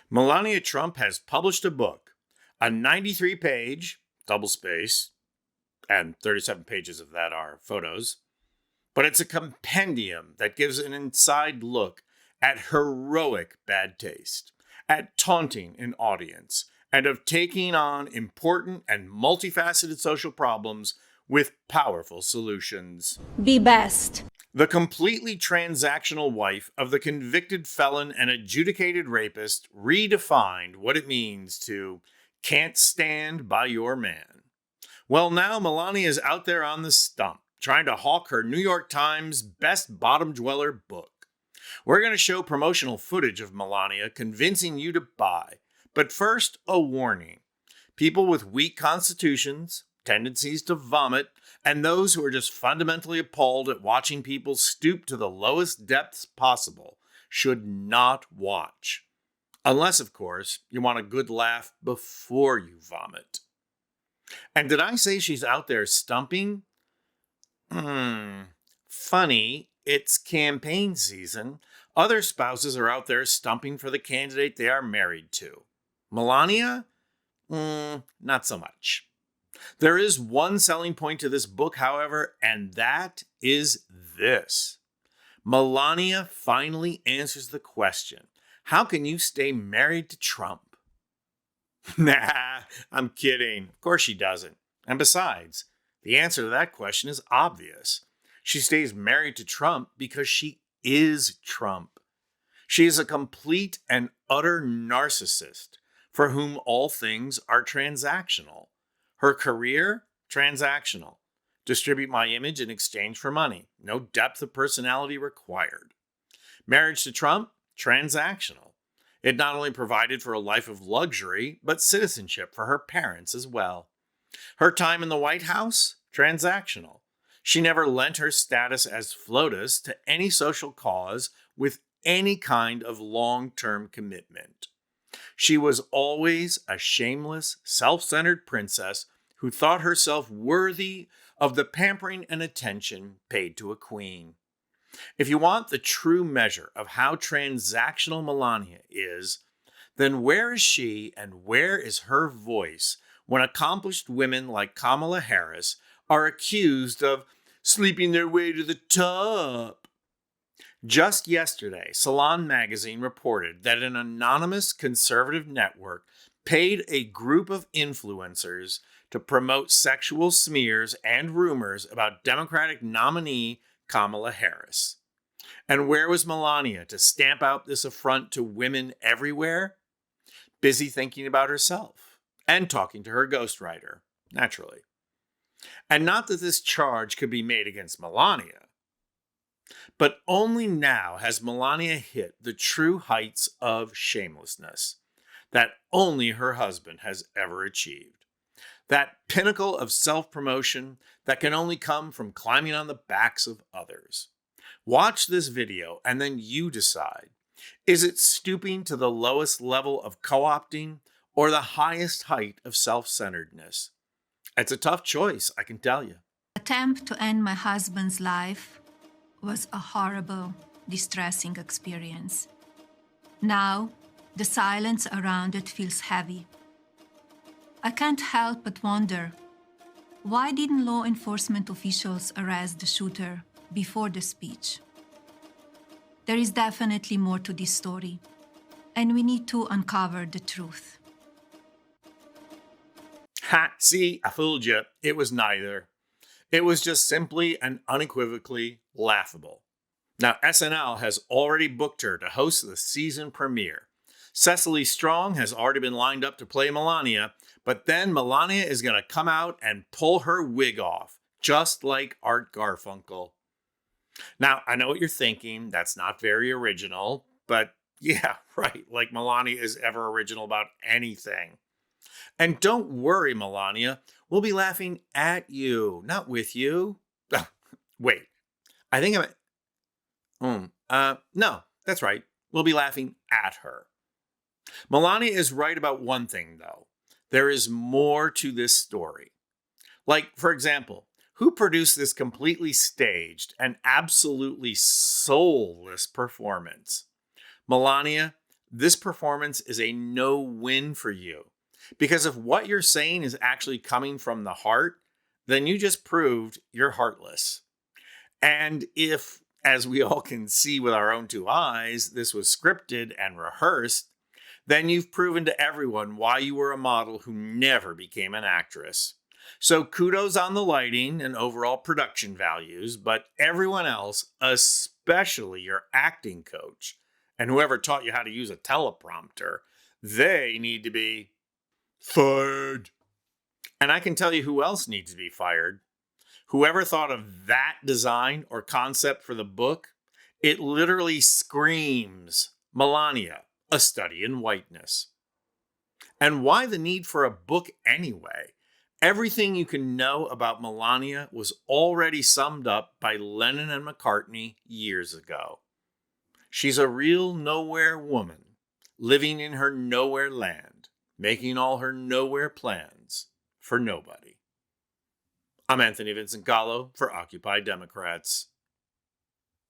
Melania Trump has published a book, a 93-page, double space, and 37 pages of that are photos, but it's a compendium that gives an inside look at heroic bad taste, at taunting an audience, and of taking on important and multifaceted social problems with powerful solutions. Be best. The completely transactional wife of the convicted felon and adjudicated rapist redefined what it means to can't stand by your man. Well, now Melania is out there on the stump, trying to hawk her New York Times Best Bottom Dweller book. We're going to show promotional footage of Melania convincing you to buy. But first, a warning. People with weak constitutions, tendencies to vomit, and those who are just fundamentally appalled at watching people stoop to the lowest depths possible should not watch. Unless, of course, you want a good laugh before you vomit. And did I say she's out there stumping? Funny, it's campaign season. Other spouses are out there stumping for the candidate they are married to. Melania? Not so much. There is one selling point to this book, however, and that is this. Melania finally answers the question, how can you stay married to Trump? Nah, I'm kidding. Of course she doesn't. And besides, the answer to that question is obvious. She stays married to Trump because she is Trump. She is a complete and utter narcissist for whom all things are transactional. Her career, transactional. Distribute my image in exchange for money. No depth of personality required. Marriage to Trump, transactional. It not only provided for a life of luxury, but citizenship for her parents as well. Her time in the White House, transactional. She never lent her status as FLOTUS to any social cause with any kind of long-term commitment. She was always a shameless, self-centered princess who thought herself worthy of the pampering and attention paid to a queen. If you want the true measure of how transactional Melania is, then where is she and where is her voice when accomplished women like Kamala Harris are accused of sleeping their way to the top? Just yesterday, Salon magazine reported that an anonymous conservative network paid a group of influencers to promote sexual smears and rumors about Democratic nominee Kamala Harris. And where was Melania to stamp out this affront to women everywhere? Busy thinking about herself and talking to her ghostwriter, naturally. And not that this charge could be made against Melania, but only now has Melania hit the true heights of shamelessness that only her husband has ever achieved. That pinnacle of self-promotion that can only come from climbing on the backs of others. Watch this video and then you decide. Is it stooping to the lowest level of co-opting or the highest height of self-centeredness? It's a tough choice, I can tell you. Attempt to end my husband's life was a horrible, distressing experience. Now, the silence around it feels heavy. I can't help but wonder, why didn't law enforcement officials arrest the shooter before the speech? There is definitely more to this story, and we need to uncover the truth. Ha, see, I fooled you. It was neither. It was just simply and unequivocally laughable. Now, SNL has already booked her to host the season premiere. Cecily Strong has already been lined up to play Melania, but then Melania is going to come out and pull her wig off, just like Art Garfunkel. Now, I know what you're thinking. That's not very original, but yeah, right, like Melania is ever original about anything. And don't worry, Melania, we'll be laughing at you, not with you. Wait, I think no, that's right. We'll be laughing at her. Melania is right about one thing, though. There is more to this story. Like, for example, who produced this completely staged and absolutely soulless performance? Melania, this performance is a no-win for you. Because if what you're saying is actually coming from the heart, then you just proved you're heartless. And if, as we all can see with our own two eyes, this was scripted and rehearsed, then you've proven to everyone why you were a model who never became an actress. So kudos on the lighting and overall production values, but everyone else, especially your acting coach and whoever taught you how to use a teleprompter, they need to be fired. And I can tell you who else needs to be fired. Whoever thought of that design or concept for the book, it literally screams Melania, a study in whiteness. And why the need for a book anyway? Everything you can know about Melania was already summed up by Lennon and McCartney years ago. She's a real nowhere woman, living in her nowhere land, making all her nowhere plans for nobody. I'm Anthony Vincent Gallo for Occupy Democrats.